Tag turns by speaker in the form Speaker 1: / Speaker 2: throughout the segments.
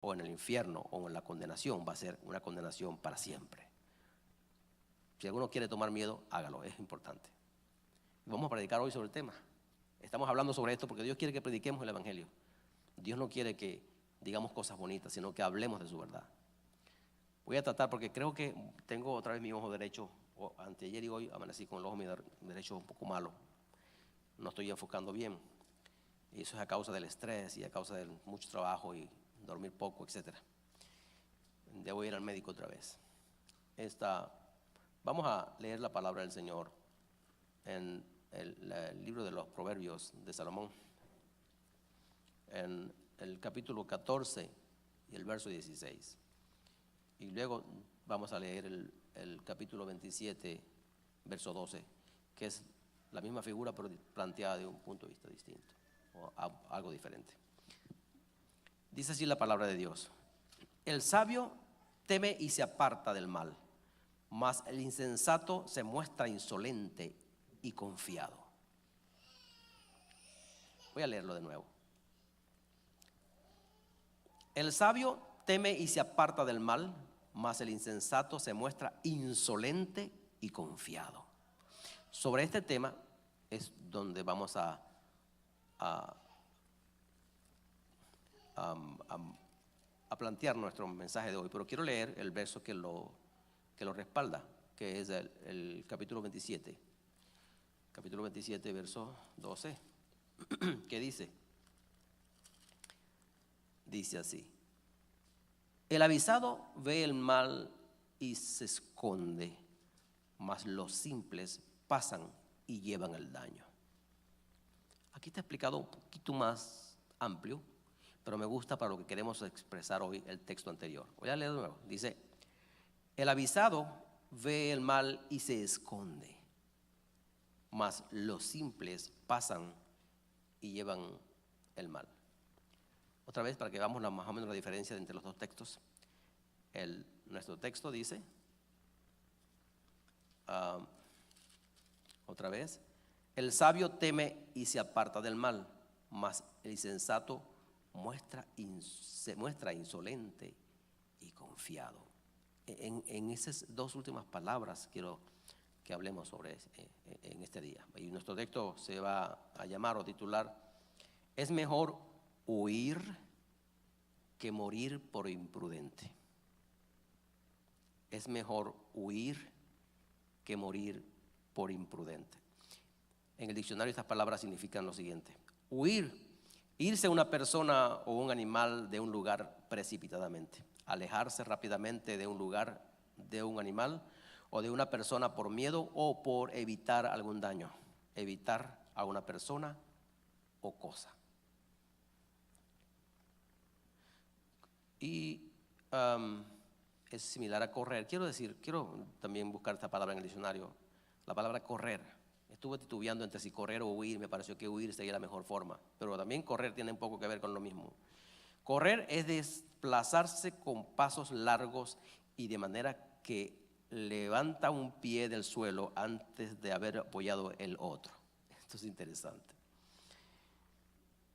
Speaker 1: o en el infierno o en la condenación, va a ser una condenación para siempre. Si alguno quiere tomar miedo, hágalo, es importante. Vamos a predicar hoy sobre el tema. Estamos hablando sobre esto porque Dios quiere que prediquemos el Evangelio. Dios no quiere que digamos cosas bonitas, sino que hablemos de su verdad. Voy a tratar, porque creo que tengo otra vez mi ojo derecho, anteayer y hoy amanecí con el ojo derecho un poco malo. No estoy enfocando bien. Y eso es a causa del estrés y a causa de mucho trabajo y dormir poco, etc. Debo ir al médico otra vez. Vamos a leer la palabra del Señor en el libro de los Proverbios de Salomón, en el capítulo 14 y el verso 16. Y luego vamos a leer el capítulo 27, verso 12, que es la misma figura pero planteada de un punto de vista distinto o algo diferente. Dice así la palabra de Dios: el sabio teme y se aparta del mal, mas el insensato se muestra insolente y confiado. Voy a leerlo de nuevo. El sabio teme y se aparta del mal, mas el insensato se muestra insolente y confiado. Sobre este tema es donde vamos a plantear nuestro mensaje de hoy, pero quiero leer el verso que lo respalda, que es el capítulo 27. Capítulo 27, verso 12, que dice así: el avisado ve el mal y se esconde, mas los simples pasan y llevan el daño. Aquí está explicado un poquito más amplio, pero me gusta para lo que queremos expresar hoy el texto anterior. Voy a leer de nuevo. Dice: el avisado ve el mal y se esconde, mas los simples pasan y llevan el mal. Otra vez, para que veamos más o menos la diferencia entre los dos textos. Nuestro texto dice, otra vez: el sabio teme y se aparta del mal, mas el insensato se muestra insolente y confiado. En esas dos últimas palabras quiero que hablemos sobre en este día. Y nuestro texto se va a llamar o titular: es mejor huir que morir por imprudente. Es mejor huir que morir por imprudente. En el diccionario estas palabras significan lo siguiente: huir, irse una persona o un animal de un lugar precipitadamente, alejarse rápidamente de un lugar, de un animal o de una persona por miedo o por evitar algún daño, evitar a una persona o cosa. Y es similar a correr. Quiero también buscar esta palabra en el diccionario, la palabra correr. Estuve titubeando entre si correr o huir. Me pareció que huir sería la mejor forma, pero también correr tiene un poco que ver con lo mismo. Correr es desplazarse con pasos largos y de manera que levanta un pie del suelo antes de haber apoyado el otro. Esto es interesante.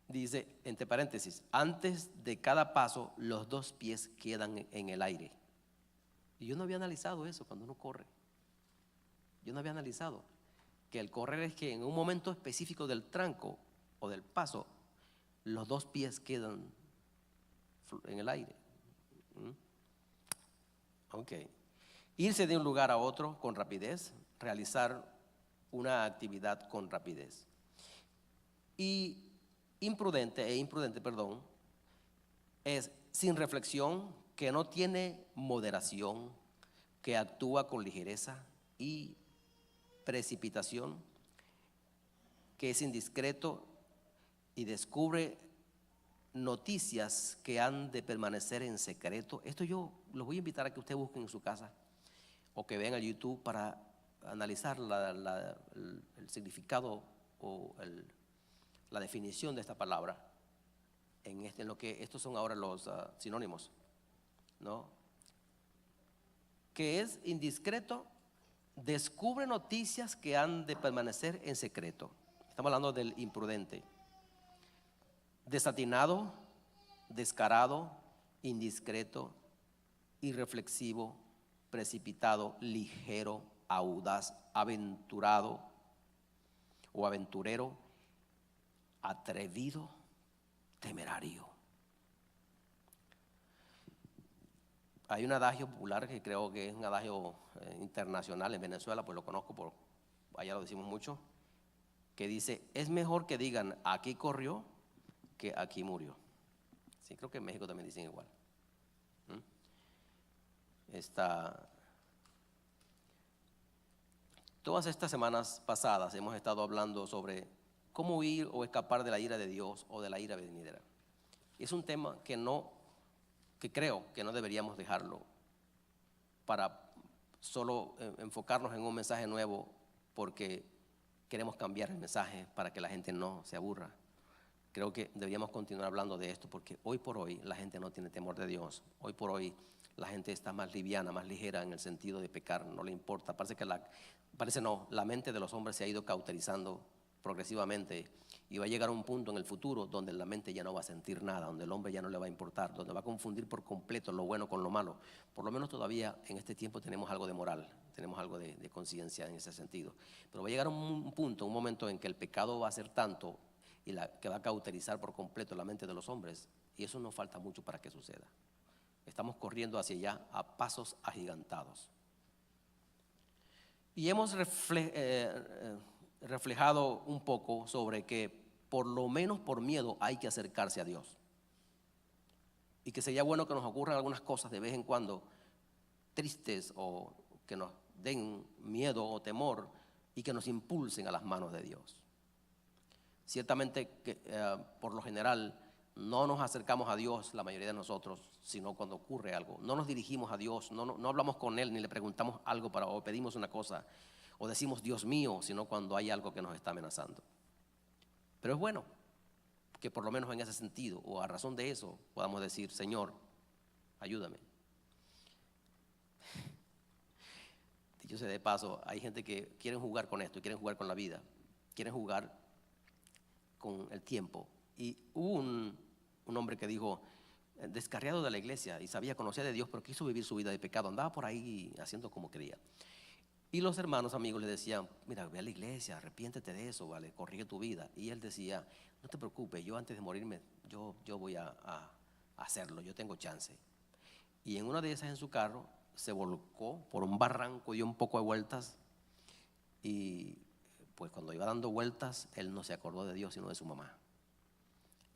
Speaker 1: Dice, entre paréntesis, antes de cada paso los dos pies quedan en el aire. Y yo no había analizado eso cuando uno corre. Yo no había analizado que el correr es que en un momento específico del tranco o del paso, los dos pies quedan en el aire. Ok. Irse de un lugar a otro con rapidez, realizar una actividad con rapidez. Y imprudente, es sin reflexión, que no tiene moderación, que actúa con ligereza y precipitación, que es indiscreto y descubre noticias que han de permanecer en secreto. Esto yo los voy a invitar a que ustedes busquen en su casa o que vean el YouTube para analizar el significado o la definición de esta palabra en lo que estos son ahora los sinónimos, ¿no? Que es indiscreto, descubre noticias que han de permanecer en secreto. Estamos hablando del imprudente. Desatinado, descarado, indiscreto, irreflexivo, precipitado, ligero, audaz, aventurado o aventurero, atrevido, temerario. Hay un adagio popular que creo que es un adagio internacional en Venezuela, pues lo conozco, allá lo decimos mucho, que dice, es mejor que digan aquí corrió que aquí murió. Sí, creo que en México también dicen igual. Todas estas semanas pasadas hemos estado hablando sobre cómo huir o escapar de la ira de Dios o de la ira venidera. Es un tema que creo que no deberíamos dejarlo para solo enfocarnos en un mensaje nuevo porque queremos cambiar el mensaje para que la gente no se aburra. Creo que deberíamos continuar hablando de esto porque hoy por hoy la gente no tiene temor de Dios. Hoy por hoy la gente está más liviana, más ligera en el sentido de pecar, no le importa. La mente de los hombres se ha ido cauterizando progresivamente y va a llegar a un punto en el futuro donde la mente ya no va a sentir nada, donde el hombre ya no le va a importar, donde va a confundir por completo lo bueno con lo malo. Por lo menos todavía en este tiempo tenemos algo de moral, tenemos algo de conciencia en ese sentido. Pero va a llegar un punto, un momento en que el pecado va a ser tanto y que va a cauterizar por completo la mente de los hombres, y eso no falta mucho para que suceda. Estamos corriendo hacia allá a pasos agigantados. Y hemos reflejado un poco sobre que por lo menos por miedo hay que acercarse a Dios. Y que sería bueno que nos ocurran algunas cosas de vez en cuando tristes o que nos den miedo o temor y que nos impulsen a las manos de Dios. Ciertamente que por lo general no nos acercamos a Dios la mayoría de nosotros, sino cuando ocurre algo. No nos dirigimos a Dios, no hablamos con Él ni le preguntamos algo o pedimos una cosa o decimos Dios mío, sino cuando hay algo que nos está amenazando. Pero es bueno que por lo menos en ese sentido o a razón de eso podamos decir, Señor, ayúdame. Dicho sea de paso, hay gente que quieren jugar con esto, quieren jugar con la vida, quieren jugar con el tiempo. Y hubo un hombre que dijo, descarriado de la iglesia y sabía conocer de Dios, pero quiso vivir su vida de pecado, andaba por ahí haciendo como quería. Y los hermanos amigos le decían, mira, ve a la iglesia, arrepiéntete de eso, vale, corrige tu vida. Y él decía, no te preocupes, yo antes de morirme, yo voy a hacerlo, yo tengo chance. Y en una de esas en su carro se volcó por un barranco, dio un poco de vueltas y pues cuando iba dando vueltas, él no se acordó de Dios sino de su mamá.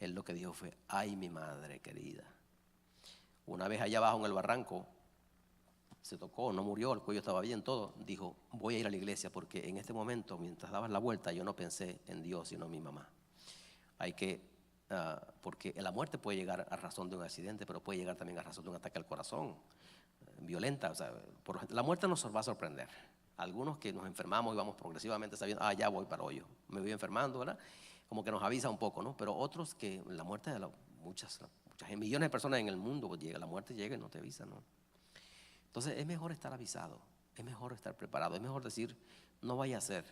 Speaker 1: Él lo que dijo fue, ay mi madre querida. Una vez allá abajo en el barranco, se tocó, no murió, el cuello estaba bien, todo. Dijo, voy a ir a la iglesia porque en este momento, mientras dabas la vuelta, yo no pensé en Dios sino en mi mamá. Porque la muerte puede llegar a razón de un accidente, pero puede llegar también a razón de un ataque al corazón, violenta. O sea, la muerte nos va a sorprender. Algunos que nos enfermamos y vamos progresivamente sabiendo, ya voy para el hoyo, me voy enfermando, ¿verdad? Como que nos avisa un poco, ¿no? Pero otros que la muerte de muchas millones de personas en el mundo, pues la muerte llega y no te avisa, ¿no? Entonces es mejor estar avisado, es mejor estar preparado, es mejor decir, no vaya a ser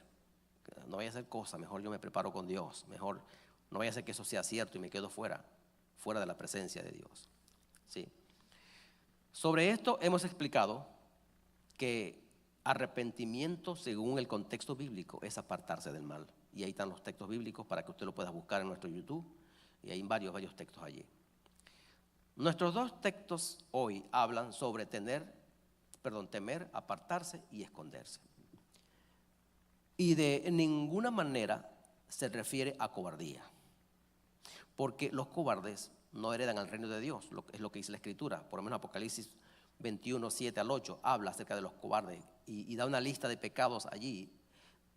Speaker 1: cosa, mejor yo me preparo con Dios, mejor no vaya a ser que eso sea cierto y me quedo fuera de la presencia de Dios. ¿Sí? Sobre esto hemos explicado que arrepentimiento según el contexto bíblico es apartarse del mal. Y ahí están los textos bíblicos para que usted lo pueda buscar en nuestro YouTube y hay varios textos allí. Nuestros dos textos hoy hablan sobre temer, apartarse y esconderse. Y de ninguna manera se refiere a cobardía, porque los cobardes no heredan al reino de Dios, es lo que dice la Escritura. Por lo menos Apocalipsis 21, 7 al 8 habla acerca de los cobardes y da una lista de pecados allí,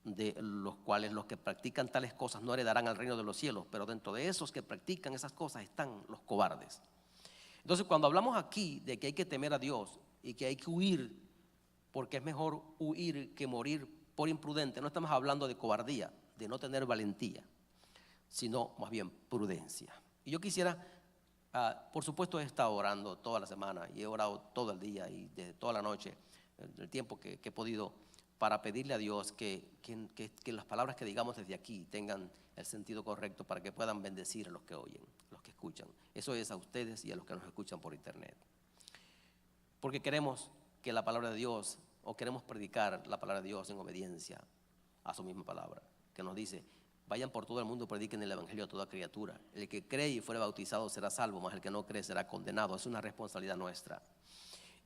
Speaker 1: de los cuales los que practican tales cosas no heredarán al reino de los cielos, pero dentro de esos que practican esas cosas están los cobardes. Entonces, cuando hablamos aquí de que hay que temer a Dios y que hay que huir, porque es mejor huir que morir por imprudente, no estamos hablando de cobardía, de no tener valentía, sino más bien prudencia. Y yo quisiera, por supuesto he estado orando toda la semana y he orado todo el día y desde toda la noche, el tiempo que he podido, para pedirle a Dios que las palabras que digamos desde aquí tengan el sentido correcto para que puedan bendecir a los que oyen, los que escuchan. Eso es a ustedes y a los que nos escuchan por internet. Porque queremos que la palabra de Dios, o queremos predicar la palabra de Dios en obediencia a su misma palabra, que nos dice: vayan por todo el mundo, prediquen el evangelio a toda criatura. El que cree y fuere bautizado será salvo, mas el que no cree será condenado. Es una responsabilidad nuestra.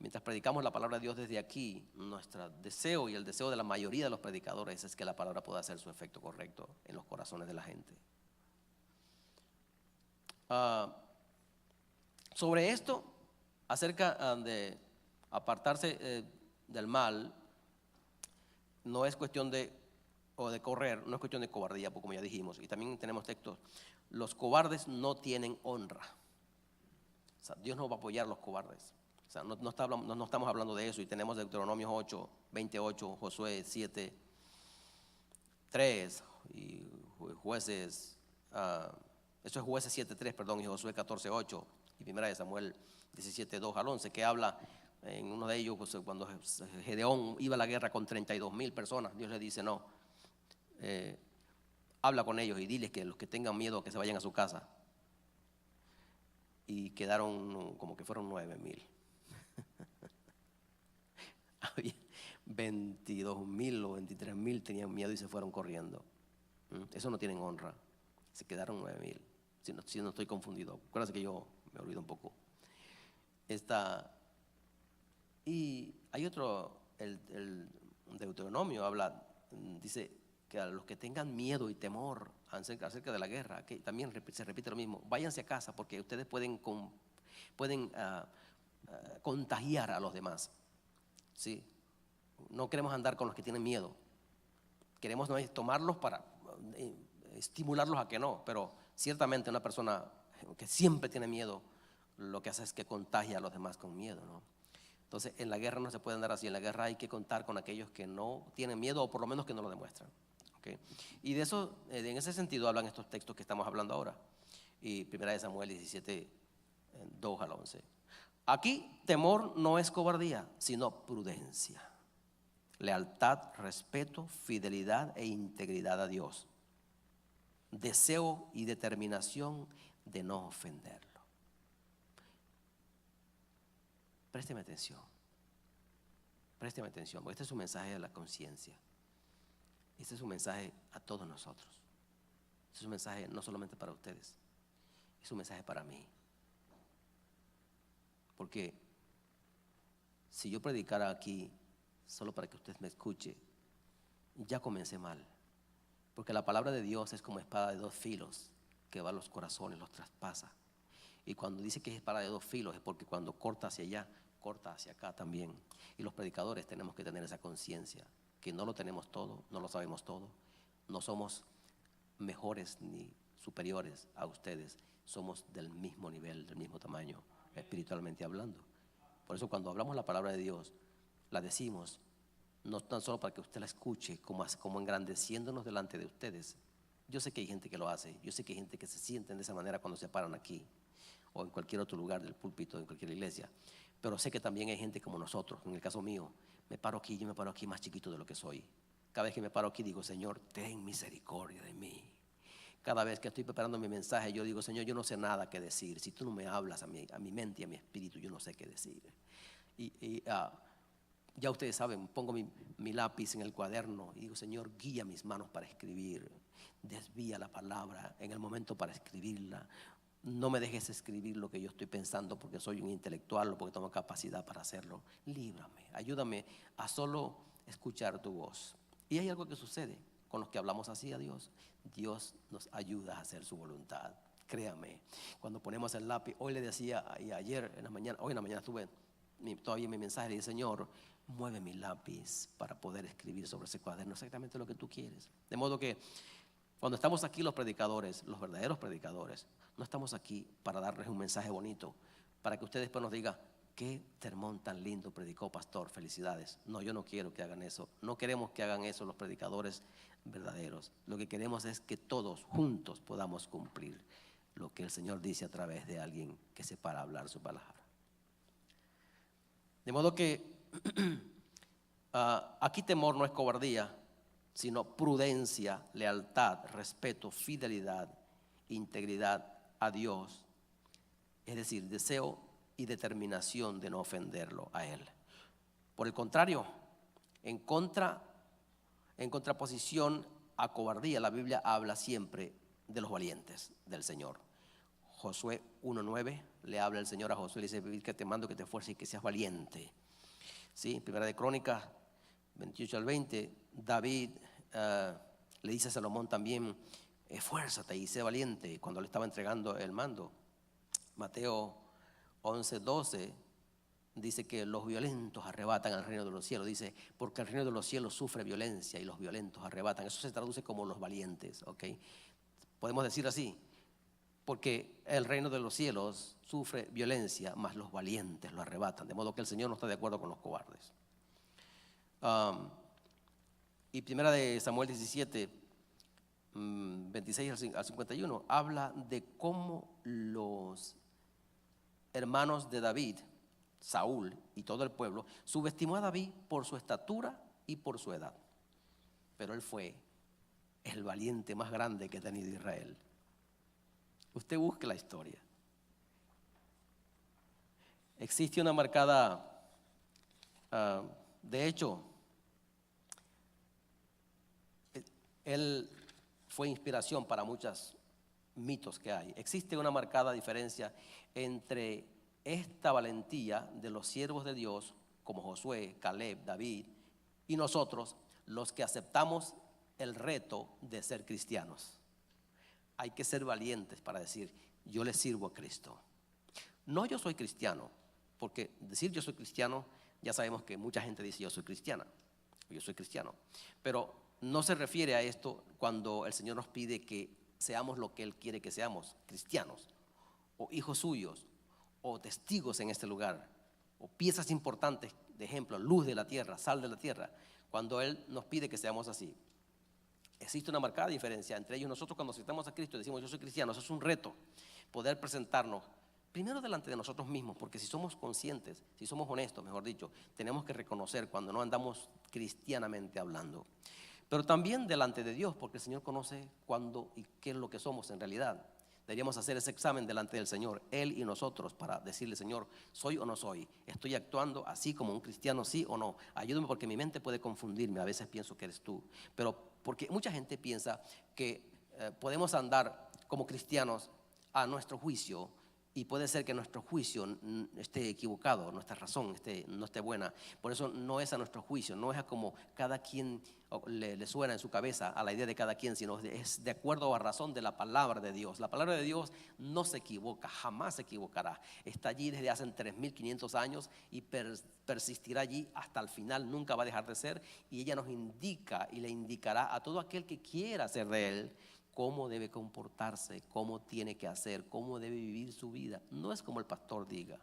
Speaker 1: Mientras predicamos la palabra de Dios desde aquí, nuestro deseo y el deseo de la mayoría de los predicadores es que la palabra pueda hacer su efecto correcto en los corazones de la gente. Sobre esto, acerca de apartarse del mal, no es cuestión de correr, no es cuestión de cobardía, como ya dijimos. Y también tenemos textos: los cobardes no tienen honra. O sea, Dios no va a apoyar a los cobardes. O sea, no estamos hablando de eso. Y tenemos Deuteronomio 8, 28, Josué 7, 3 y Jueces, eso es Jueces 7, 3, perdón, y Josué 14, 8 y Primera de Samuel 17, 2 al 11, que habla en uno de ellos, pues, cuando Gedeón iba a la guerra con 32,000 personas, Dios le dice: no, habla con ellos y diles que los que tengan miedo que se vayan a su casa. Y quedaron como que fueron 9,000. Había 22,000 o 23,000 tenían miedo y se fueron corriendo. Eso no tienen honra. Se quedaron 9,000. Si no estoy confundido. Acuérdense que yo me olvido un poco. Y hay otro, el Deuteronomio habla, dice que a los que tengan miedo y temor acerca de la guerra, que también se repite lo mismo: váyanse a casa, porque ustedes pueden contagiar a los demás. ¿Sí? No queremos andar con los que tienen miedo. Queremos tomarlos para estimularlos a que no, pero ciertamente una persona que siempre tiene miedo, lo que hace es que contagia a los demás con miedo, ¿no? Entonces, en la guerra no se puede andar así. En la guerra hay que contar con aquellos que no tienen miedo, o por lo menos que no lo demuestran. ¿Okay? Y de eso, en ese sentido, hablan estos textos que estamos hablando ahora. Y Primera de Samuel 17, 2 al 11. Aquí, temor no es cobardía, sino prudencia, lealtad, respeto, fidelidad e integridad a Dios, deseo y determinación de no ofenderlo. Présteme atención, porque este es un mensaje de la conciencia. Este es un mensaje a todos nosotros. Este es un mensaje no solamente para ustedes, es un mensaje para mí. Porque si yo predicara aquí solo para que usted me escuche, ya comencé mal. Porque la palabra de Dios es como espada de dos filos que va a los corazones, los traspasa. Y cuando dice que es espada de dos filos es porque cuando corta hacia allá, corta hacia acá también. Y los predicadores tenemos que tener esa conciencia, que no lo tenemos todo, no lo sabemos todo, no somos mejores ni superiores a ustedes, somos del mismo nivel, del mismo tamaño, espiritualmente hablando. Por eso cuando hablamos la palabra de Dios, la decimos no tan solo para que usted la escuche, como engrandeciéndonos delante de ustedes. Yo sé que hay gente que lo hace, yo sé que hay gente que se sienten de esa manera cuando se paran aquí o en cualquier otro lugar del púlpito, en cualquier iglesia, pero sé que también hay gente como nosotros. En el caso mío, yo me paro aquí más chiquito de lo que soy. Cada vez que me paro aquí digo: Señor, ten misericordia de mí. Cada vez que estoy preparando mi mensaje, yo digo: Señor, yo no sé nada que decir. Si tú no me hablas a mi mente y a mi espíritu, yo no sé qué decir. Ya ustedes saben, pongo mi lápiz en el cuaderno y digo: Señor, guía mis manos para escribir. Desvía la palabra en el momento para escribirla. No me dejes escribir lo que yo estoy pensando porque soy un intelectual o porque tengo capacidad para hacerlo. Líbrame, ayúdame a solo escuchar tu voz. Y hay algo que sucede con los que hablamos así a Dios. Dios nos ayuda a hacer su voluntad. Créame, cuando ponemos el lápiz, hoy le decía, y ayer en la mañana, hoy en la mañana estuve todavía en mi mensaje, le dije: Señor, mueve mi lápiz para poder escribir sobre ese cuaderno exactamente lo que tú quieres. De modo que cuando estamos aquí los predicadores, los verdaderos predicadores, no estamos aquí para darles un mensaje bonito, para que ustedes después nos digan: qué sermón tan lindo predicó, pastor, felicidades. No, yo no quiero que hagan eso. No queremos que hagan eso los predicadores verdaderos. Lo que queremos es que todos juntos podamos cumplir lo que el Señor dice a través de alguien que se para a hablar su palabra. De modo que aquí temor no es cobardía, sino prudencia, lealtad, respeto, fidelidad, integridad a Dios, es decir, deseo y determinación de no ofenderlo a Él. Por el contrario, en contraposición a cobardía, la Biblia habla siempre de los valientes del Señor. Josué 1:9 le habla el Señor a Josué, le dice que te mando que te esfuerces y que seas valiente. ¿Sí? Primera de Crónicas 28-20, David le dice a Salomón también, esfuérzate y sé valiente, cuando le estaba entregando el mando. Mateo 11:12 dice que los violentos arrebatan al reino de los cielos. Dice, porque el reino de los cielos sufre violencia y los violentos arrebatan. Eso se traduce como los valientes, ¿ok? Podemos decir así, porque el reino de los cielos sufre violencia, mas los valientes lo arrebatan. De modo que el Señor no está de acuerdo con los cobardes. Y primera de Samuel 17, 26 al 51, habla de cómo los hermanos de David, Saúl y todo el pueblo, subestimó a David por su estatura y por su edad. Pero él fue el valiente más grande que ha tenido Israel. Usted busque la historia. Existe una marcada, de hecho, él fue inspiración para muchos mitos que hay. Existe una marcada diferencia entre esta valentía de los siervos de Dios, como Josué, Caleb, David, y nosotros, los que aceptamos el reto de ser cristianos. Hay que ser valientes para decir, yo le sirvo a Cristo. No yo soy cristiano, porque decir yo soy cristiano, ya sabemos que mucha gente dice yo soy cristiana, yo soy cristiano, pero no se refiere a esto cuando el Señor nos pide que seamos lo que Él quiere que seamos, cristianos, o hijos suyos, o testigos en este lugar, o piezas importantes, de ejemplo, luz de la tierra, sal de la tierra, cuando Él nos pide que seamos así. Existe una marcada diferencia entre ellos y nosotros. Cuando aceptamos a Cristo y decimos yo soy cristiano, eso es un reto, poder presentarnos primero delante de nosotros mismos, porque si somos conscientes, si somos honestos, mejor dicho, tenemos que reconocer cuando no andamos cristianamente hablando. Pero también delante de Dios, porque el Señor conoce cuándo y qué es lo que somos en realidad. Deberíamos hacer ese examen delante del Señor, Él y nosotros, para decirle, Señor, ¿soy o no soy? ¿Estoy actuando así como un cristiano, sí o no? Ayúdame, porque mi mente puede confundirme, a veces pienso que eres tú. Pero porque mucha gente piensa que podemos andar como cristianos a nuestro juicio, y puede ser que nuestro juicio esté equivocado, nuestra razón no esté buena. Por eso no es a nuestro juicio, no es a como cada quien le suena en su cabeza, a la idea de cada quien, sino es de acuerdo a la razón de la palabra de Dios. La palabra de Dios no se equivoca, jamás se equivocará. Está allí desde hace 3.500 años y persistirá allí hasta el final, nunca va a dejar de ser. Y ella nos indica y le indicará a todo aquel que quiera ser de Él cómo debe comportarse, cómo tiene que hacer, cómo debe vivir su vida. No es como el pastor diga,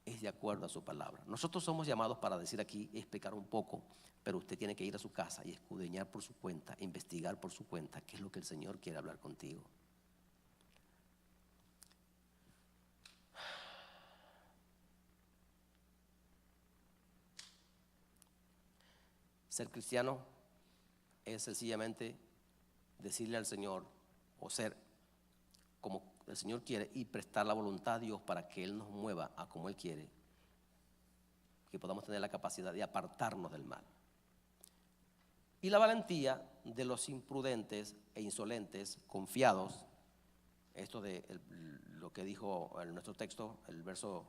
Speaker 1: es de acuerdo a su palabra. Nosotros somos llamados para decir aquí, explicar un poco, pero usted tiene que ir a su casa y escudriñar por su cuenta, investigar por su cuenta qué es lo que el Señor quiere hablar contigo. Ser cristiano es sencillamente decirle al Señor, o ser como el Señor quiere, y prestar la voluntad a Dios para que Él nos mueva a como Él quiere, que podamos tener la capacidad de apartarnos del mal. Y la valentía de los imprudentes e insolentes, confiados, esto de lo que dijo en nuestro texto, el verso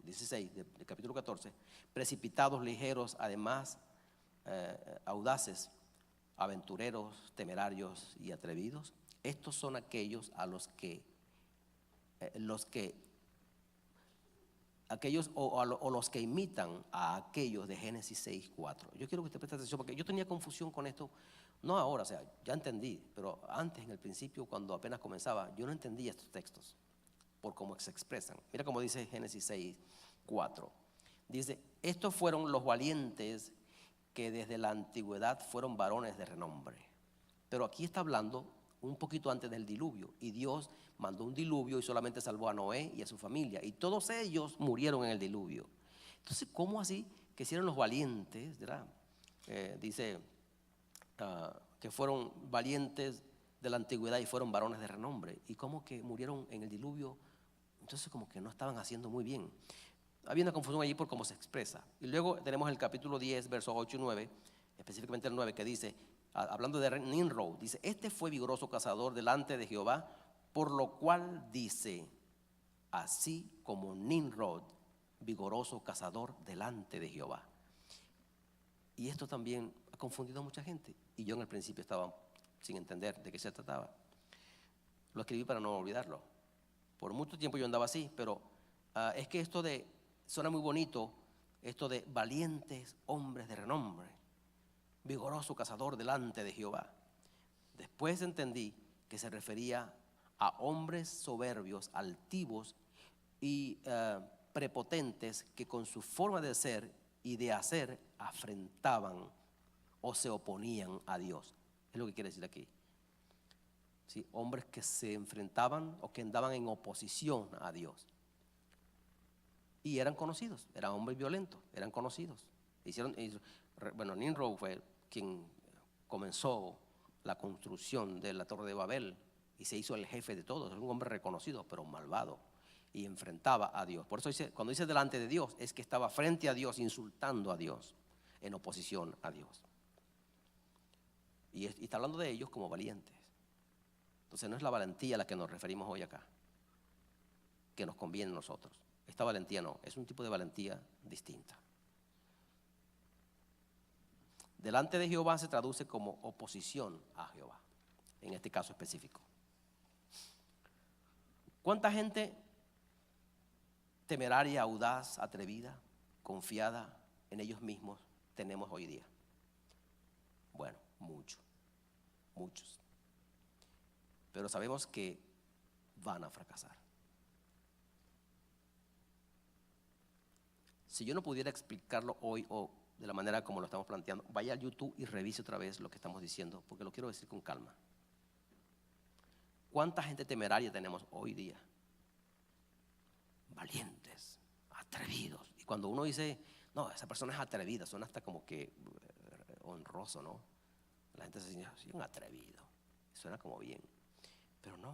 Speaker 1: 16 del capítulo 14, precipitados, ligeros, además audaces, aventureros, temerarios y atrevidos. Estos son aquellos a los que los que imitan a aquellos de Génesis 6:4. Yo quiero que usted preste atención, porque yo tenía confusión con esto, no ahora, o sea, ya entendí, pero antes, en el principio, cuando apenas comenzaba, yo no entendía estos textos por cómo se expresan. Mira cómo dice Génesis 6:4. Dice, estos fueron los valientes que desde la antigüedad fueron varones de renombre. Pero aquí está hablando un poquito antes del diluvio, y Dios mandó un diluvio y solamente salvó a Noé y a su familia, y todos ellos murieron en el diluvio. Entonces, ¿cómo así que hicieron los valientes, ¿verdad? Dice que fueron valientes de la antigüedad y fueron varones de renombre, y cómo que murieron en el diluvio Entonces como que no estaban haciendo muy bien. Había una confusión allí por cómo se expresa. Y luego tenemos el capítulo 10, versos 8 y 9, específicamente el 9, que dice, hablando de Nimrod, dice, este fue vigoroso cazador delante de Jehová, por lo cual dice, así como Nimrod, vigoroso cazador delante de Jehová. Y esto también ha confundido a mucha gente. Y yo en el principio estaba sin entender de qué se trataba. Lo escribí para no olvidarlo. Por mucho tiempo yo andaba así, pero es que esto suena muy bonito, esto de valientes hombres de renombre, vigoroso cazador delante de Jehová. Después entendí que se refería a hombres soberbios, altivos y prepotentes que con su forma de ser y de hacer afrentaban o se oponían a Dios. Es lo que quiere decir aquí. ¿Sí? Hombres que se enfrentaban o que andaban en oposición a Dios. Y eran conocidos, eran hombres violentos, eran conocidos. Bueno, Nimrod fue quien comenzó la construcción de la Torre de Babel y se hizo el jefe de todos. Era un hombre reconocido, pero malvado, y enfrentaba a Dios. Por eso dice, cuando dice delante de Dios, es que estaba frente a Dios, insultando a Dios, en oposición a Dios. Y está hablando de ellos como valientes. Entonces no es la valentía a la que nos referimos hoy acá, que nos conviene a nosotros. Esta valentía no, es un tipo de valentía distinta. Delante de Jehová se traduce como oposición a Jehová, en este caso específico. ¿Cuánta gente temeraria, audaz, atrevida, confiada en ellos mismos tenemos hoy día? Bueno, muchos. Pero sabemos que van a fracasar. Si yo no pudiera explicarlo hoy o de la manera como lo estamos planteando, vaya al YouTube y revise otra vez lo que estamos diciendo, porque lo quiero decir con calma. ¿Cuánta gente temeraria tenemos hoy día? Valientes, atrevidos. Y cuando uno dice, no, esa persona es atrevida, suena hasta como que honroso, ¿no? La gente se dice, sí, un atrevido. Suena como bien. Pero no.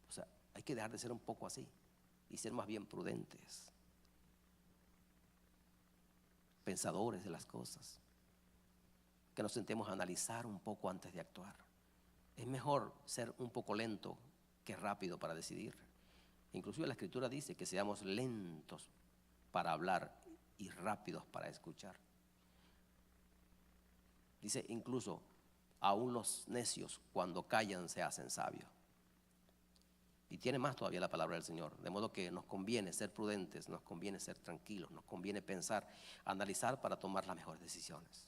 Speaker 1: O sea, hay que dejar de ser un poco así y ser más bien prudentes, pensadores de las cosas, que nos sentemos a analizar un poco antes de actuar. Es mejor ser un poco lento que rápido para decidir. Inclusive la Escritura dice que seamos lentos para hablar y rápidos para escuchar. Dice incluso, aún los necios cuando callan se hacen sabios. Y tiene más todavía la palabra del Señor. De modo que nos conviene ser prudentes, nos conviene ser tranquilos, nos conviene pensar, analizar para tomar las mejores decisiones.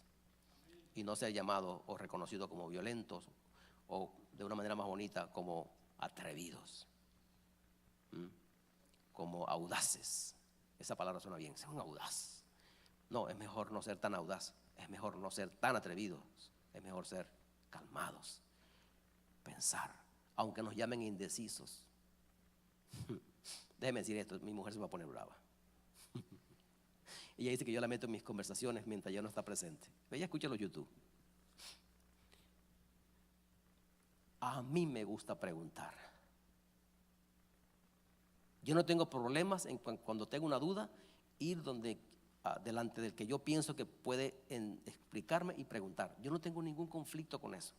Speaker 1: Y no ser llamados o reconocidos como violentos o de una manera más bonita como atrevidos, como audaces. Esa palabra suena bien, ser un audaz. No, es mejor no ser tan audaz, es mejor no ser tan atrevidos, es mejor ser calmados, pensar, aunque nos llamen indecisos. Déjeme decir esto, mi mujer se va a poner brava. Ella dice que yo la meto en mis conversaciones mientras ella no está presente. Ella escucha los YouTube. A mí me gusta preguntar. Yo no tengo problemas en cuando tengo una duda, ir delante del que yo pienso que puede explicarme y preguntar. Yo no tengo ningún conflicto con eso.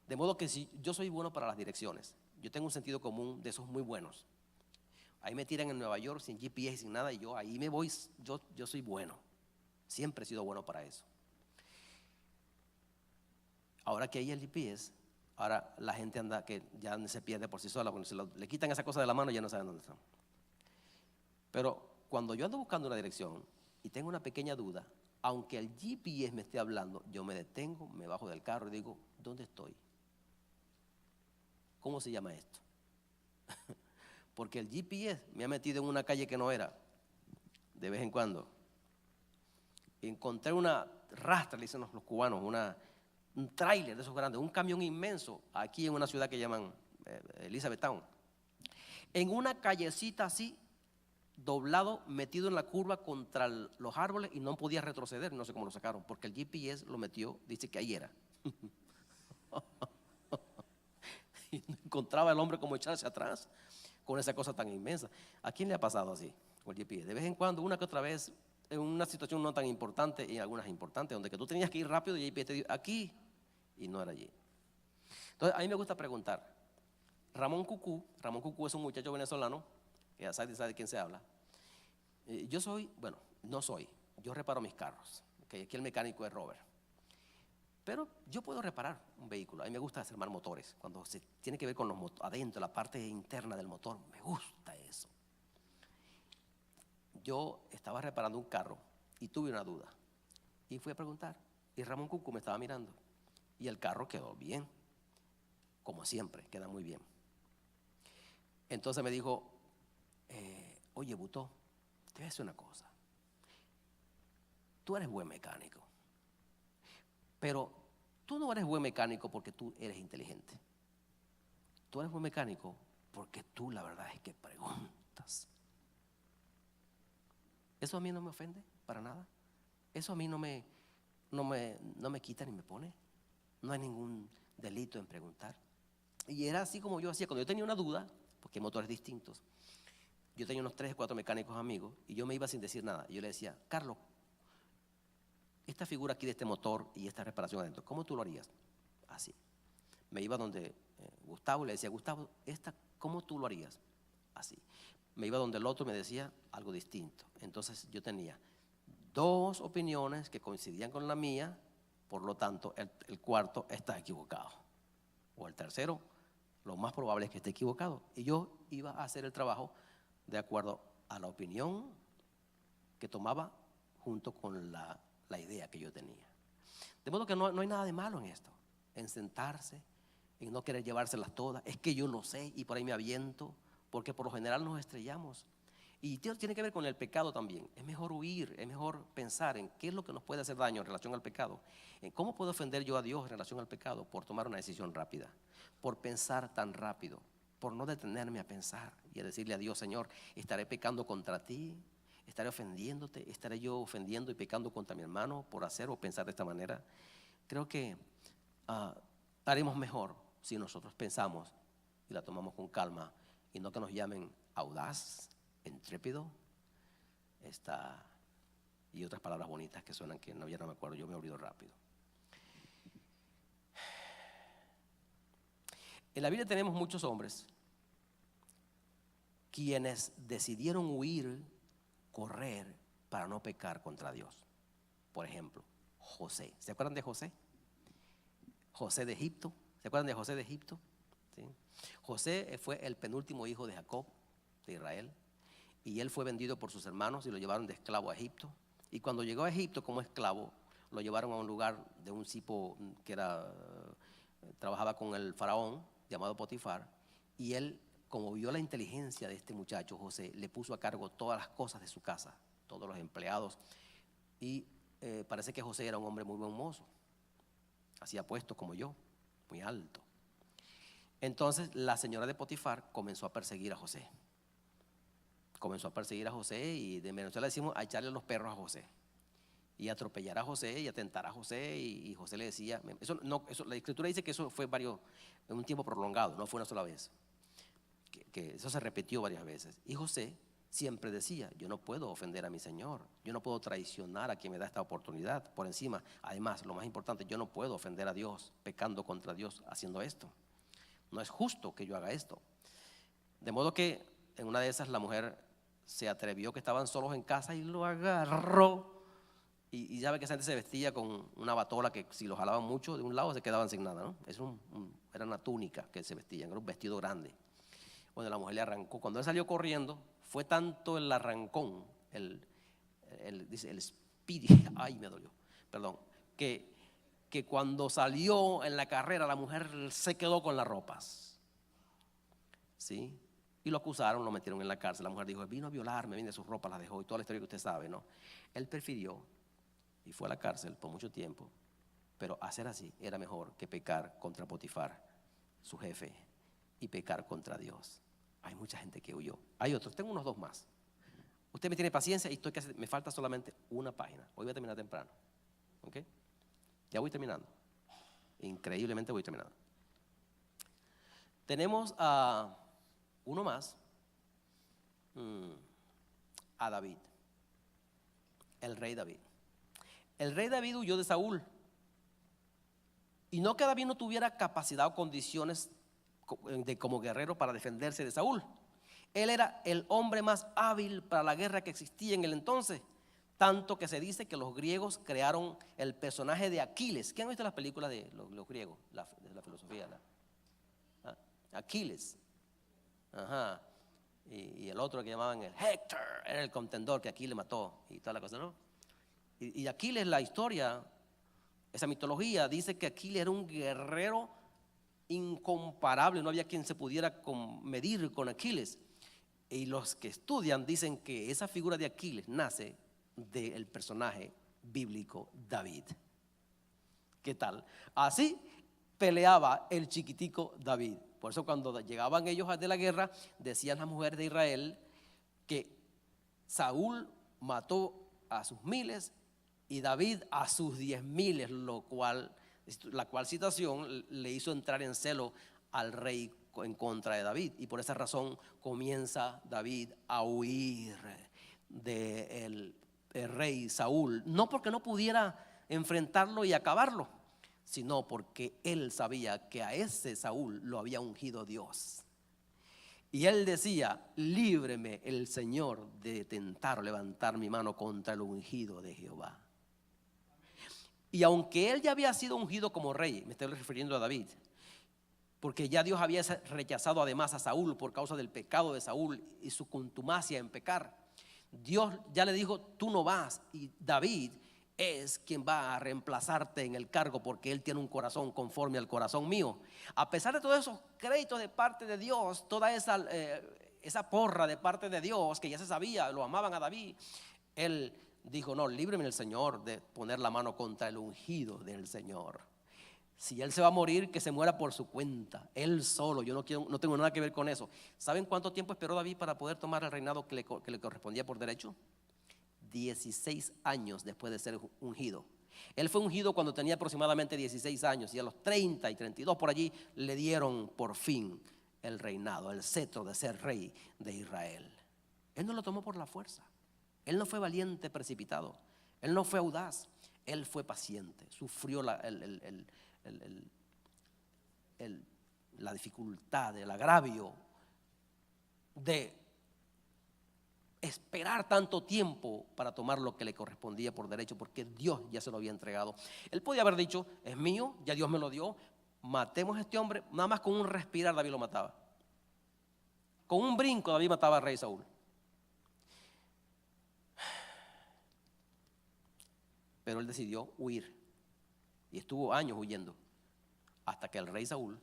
Speaker 1: De modo que si yo soy bueno para las direcciones, yo tengo un sentido común de esos muy buenos. Ahí me tiran en Nueva York sin GPS, sin nada, y yo ahí me voy, yo soy bueno. Siempre he sido bueno para eso. Ahora que hay el GPS, ahora la gente anda que ya se pierde por sí sola, cuando le quitan esa cosa de la mano ya no saben dónde están. Pero cuando yo ando buscando una dirección y tengo una pequeña duda, aunque el GPS me esté hablando, yo me detengo, me bajo del carro y digo, ¿dónde estoy? ¿Cómo se llama esto? Porque el GPS me ha metido en una calle que no era, de vez en cuando. Encontré una rastra, le dicen los cubanos, un tráiler de esos grandes, un camión inmenso, aquí en una ciudad que llaman Elizabethtown. En una callecita así, doblado, metido en la curva contra los árboles y no podía retroceder, no sé cómo lo sacaron, porque el GPS lo metió, dice que ahí era. Y no encontraba el hombre como echarse atrás. con esa cosa tan inmensa. ¿A quién le ha pasado así con el GPS? De vez en cuando, una que otra vez, en una situación no tan importante y en algunas importantes, donde que tú tenías que ir rápido y el GPS te dijo aquí y no era allí. Entonces, a mí me gusta preguntar. Ramón Cucú es un muchacho venezolano, que ya sabe de quién se habla. Yo soy, bueno, no soy, yo reparo mis carros, okay, aquí el mecánico es Robert. Pero yo puedo reparar un vehículo, a mí me gusta armar motores, cuando se tiene que ver con los adentro, la parte interna del motor, me gusta eso. Yo estaba reparando un carro y tuve una duda y fui a preguntar y Ramón Cucú me estaba mirando y el carro quedó bien, como siempre, queda muy bien. Entonces me dijo, oye Butó, te voy a decir una cosa, tú eres buen mecánico, pero tú no eres buen mecánico porque tú eres inteligente. Tú eres buen mecánico porque tú la verdad es que preguntas. Eso a mí no me ofende para nada. Eso a mí no me quita ni me pone. No hay ningún delito en preguntar. Y era así como yo hacía. Cuando yo tenía una duda, porque hay motores distintos, yo tenía unos 3 o 4 mecánicos amigos y yo me iba sin decir nada. Y yo le decía, Carlos, esta figura aquí de este motor y esta reparación adentro, ¿cómo tú lo harías? Así. Me iba donde Gustavo y le decía, Gustavo, ¿cómo tú lo harías? Así. Me iba donde el otro y me decía algo distinto. Entonces yo tenía 2 opiniones que coincidían con la mía, por lo tanto el cuarto está equivocado. O el tercero, lo más probable es que esté equivocado. Y yo iba a hacer el trabajo de acuerdo a la opinión que tomaba junto con la idea que yo tenía. De modo que no hay nada de malo en esto, en sentarse, en no querer llevárselas todas. Es que yo lo sé y por ahí me aviento, porque por lo general nos estrellamos. Y tiene que ver con el pecado también. Es mejor huir, es mejor pensar en qué es lo que nos puede hacer daño en relación al pecado. En cómo puedo ofender yo a Dios en relación al pecado por tomar una decisión rápida, por pensar tan rápido, por no detenerme a pensar y a decirle a Dios, Señor, estaré pecando contra ti, estaré ofendiéndote, estaré yo ofendiendo y pecando contra mi hermano por hacer o pensar de esta manera. Creo que haremos mejor si nosotros pensamos y la tomamos con calma y no que nos llamen audaz, intrépido, y otras palabras bonitas que suenan que ya no me acuerdo, yo me olvido rápido. En la Biblia tenemos muchos hombres quienes decidieron huir, correr para no pecar contra Dios. Por ejemplo, José. ¿Se acuerdan de José? José de Egipto. ¿Se acuerdan de José de Egipto? ¿Sí? José fue el penúltimo hijo de Jacob, de Israel, y él fue vendido por sus hermanos y lo llevaron de esclavo a Egipto. Y cuando llegó a Egipto como esclavo, lo llevaron a un lugar de un tipo que trabajaba con el faraón, llamado Potifar, y él, como vio la inteligencia de este muchacho, José, le puso a cargo todas las cosas de su casa, todos los empleados, y parece que José era un hombre muy buen mozo, así apuesto como yo, muy alto. Entonces la señora de Potifar comenzó a perseguir a José. Y de Venezuela decimos a echarle los perros a José y atropellar a José y atentar a José, y José le decía, la escritura dice que eso fue en un tiempo prolongado, no fue una sola vez, que eso se repitió varias veces. Y José siempre decía, yo no puedo ofender a mi Señor, yo no puedo traicionar a quien me da esta oportunidad por encima. Además, lo más importante, yo no puedo ofender a Dios pecando contra Dios haciendo esto. No es justo que yo haga esto. De modo que en una de esas la mujer se atrevió, que estaban solos en casa, y lo agarró. Y sabe que esa gente se vestía con una batola que si lo jalaban mucho de un lado se quedaban sin nada, ¿no? Era una túnica que se vestían, era un vestido grande. Bueno, la mujer le arrancó. Cuando él salió corriendo, fue tanto el arrancón, dice el speedy, ay me dolió, perdón, que cuando salió en la carrera la mujer se quedó con las ropas, ¿sí? Y lo acusaron, lo metieron en la cárcel. La mujer dijo, vino a violarme, vine sus ropas, las dejó, y toda la historia que usted sabe, ¿no? Él prefirió y fue a la cárcel por mucho tiempo, pero hacer así era mejor que pecar contra Potifar, su jefe, y pecar contra Dios. Hay mucha gente que huyó. Hay otros, tengo unos 2 más. Usted me tiene paciencia y me falta solamente una página. Hoy voy a terminar temprano, ¿ok? Ya voy terminando. Increíblemente voy terminando. Tenemos a uno más mm, a David, el rey David. El rey David huyó de Saúl. Y no que David no tuviera capacidad o condiciones como guerrero para defenderse de Saúl. Él era el hombre más hábil para la guerra que existía en el entonces. Tanto que se dice que los griegos crearon el personaje de Aquiles. ¿Quién ha visto las películas de los griegos? De la filosofía. Aquiles. Ajá. Y el otro que llamaban el Héctor, era el contendor que Aquiles mató y toda la cosa, ¿no? Y Aquiles, la historia, esa mitología, dice que Aquiles era un guerrero incomparable, no había quien se pudiera medir con Aquiles. Y los que estudian dicen que esa figura de Aquiles nace del personaje bíblico David. ¿Qué tal? Así peleaba el chiquitico David. Por eso cuando llegaban ellos de la guerra, decían las mujeres de Israel que Saúl mató a sus miles y David a sus 10,000, la cual situación le hizo entrar en celo al rey en contra de David. Y por esa razón comienza David a huir del rey Saúl. No porque no pudiera enfrentarlo y acabarlo, sino porque él sabía que a ese Saúl lo había ungido Dios. Y él decía: líbreme el Señor de tentar o levantar mi mano contra el ungido de Jehová. Y aunque él ya había sido ungido como rey, me estoy refiriendo a David, porque ya Dios había rechazado además a Saúl por causa del pecado de Saúl y su contumacia en pecar. Dios ya le dijo: tú no vas, y David es quien va a reemplazarte en el cargo, porque él tiene un corazón conforme al corazón mío. A pesar de todos esos créditos de parte de Dios, toda esa porra de parte de Dios, que ya se sabía, lo amaban a David, él dijo: no, líbreme el Señor de poner la mano contra el ungido del Señor. Si él se va a morir, que se muera por su cuenta, él solo. Yo no tengo nada que ver con eso. ¿Saben cuánto tiempo esperó David para poder tomar el reinado que le correspondía por derecho? 16 años después de ser ungido. Él fue ungido cuando tenía aproximadamente 16 años, y a los 30 y 32 por allí le dieron por fin el reinado, el cetro de ser rey de Israel. Él no lo tomó por la fuerza. Él no fue valiente, precipitado. Él no fue audaz. Él fue paciente. Sufrió la dificultad, el agravio de esperar tanto tiempo para tomar lo que le correspondía por derecho, porque Dios ya se lo había entregado. Él podía haber dicho: es mío, ya Dios me lo dio, matemos a este hombre. Nada más con un respirar David lo mataba. Con un brinco David mataba al rey Saúl. Pero él decidió huir y estuvo años huyendo, hasta que el rey Saúl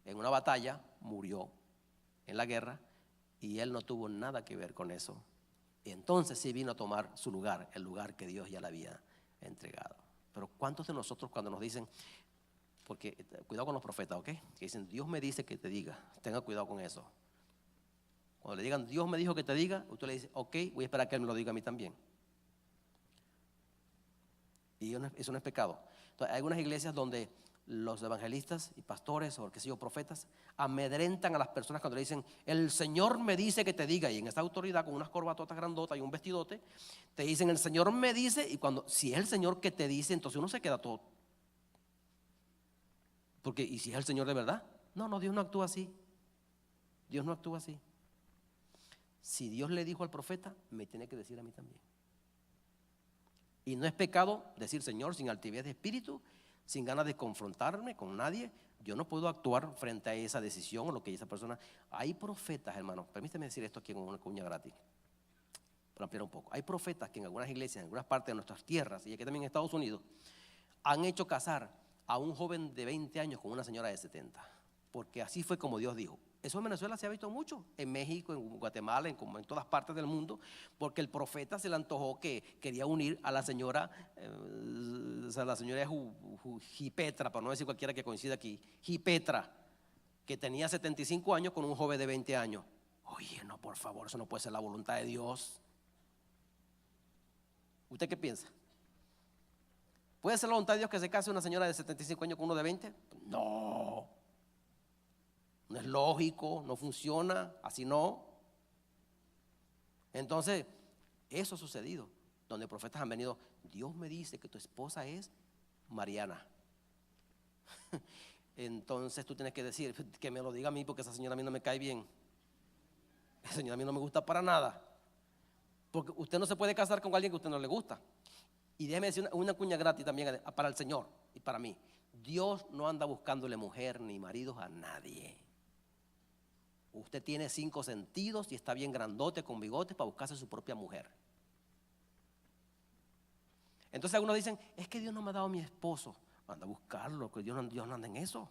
Speaker 1: en una batalla murió en la guerra, y él no tuvo nada que ver con eso. Y entonces sí vino a tomar su lugar, el lugar que Dios ya le había entregado. Pero ¿cuántos de nosotros, cuando nos dicen, porque cuidado con los profetas, ¿ok? Que dicen: Dios me dice que te diga, tenga cuidado con eso. Cuando le digan: Dios me dijo que te diga, usted le dice: ok, voy a esperar que Él me lo diga a mí también. Y eso no es pecado. Entonces, hay algunas iglesias donde los evangelistas y pastores, o qué sé yo, profetas, amedrentan a las personas cuando le dicen: el Señor me dice que te diga. Y en esa autoridad, con unas corbatotas grandotas y un vestidote, te dicen: el Señor me dice. Y cuando, si es el Señor que te dice, entonces uno se queda todo. Porque, ¿y si es el Señor de verdad? No, Dios no actúa así. Dios no actúa así. Si Dios le dijo al profeta, me tiene que decir a mí también. Y no es pecado decir: Señor, sin altivez de espíritu, sin ganas de confrontarme con nadie, yo no puedo actuar frente a esa decisión o lo que esa persona. Hay profetas, hermanos, permíteme decir esto aquí con una cuña gratis, para ampliar un poco. Hay profetas que en algunas iglesias, en algunas partes de nuestras tierras, y aquí también en Estados Unidos, han hecho casar a un joven de 20 años con una señora de 70, porque así fue como Dios dijo. Eso en Venezuela se ha visto mucho, en México, en Guatemala, en todas partes del mundo, porque el profeta se le antojó que quería unir a la señora, la señora Jipetra, para no decir cualquiera que coincida aquí, Jipetra, que tenía 75 años con un joven de 20 años. Oye, no, por favor, eso no puede ser la voluntad de Dios. ¿Usted qué piensa? ¿Puede ser la voluntad de Dios que se case una señora de 75 años con uno de 20? No. No es lógico, no funciona, así no. Entonces, eso ha sucedido, donde profetas han venido. Dios me dice que tu esposa es Mariana. Entonces tú tienes que decir, que me lo diga a mí, porque esa señora a mí no me cae bien. Esa señora a mí no me gusta para nada. Porque usted no se puede casar con alguien que a usted no le gusta. Y déjeme decir una cuña gratis también para el Señor y para mí. Dios no anda buscándole mujer ni maridos a nadie. Usted tiene 5 sentidos y está bien grandote con bigotes para buscarse su propia mujer. Entonces algunos dicen, es que Dios no me ha dado a mi esposo. Anda a buscarlo, que Dios no anda en eso.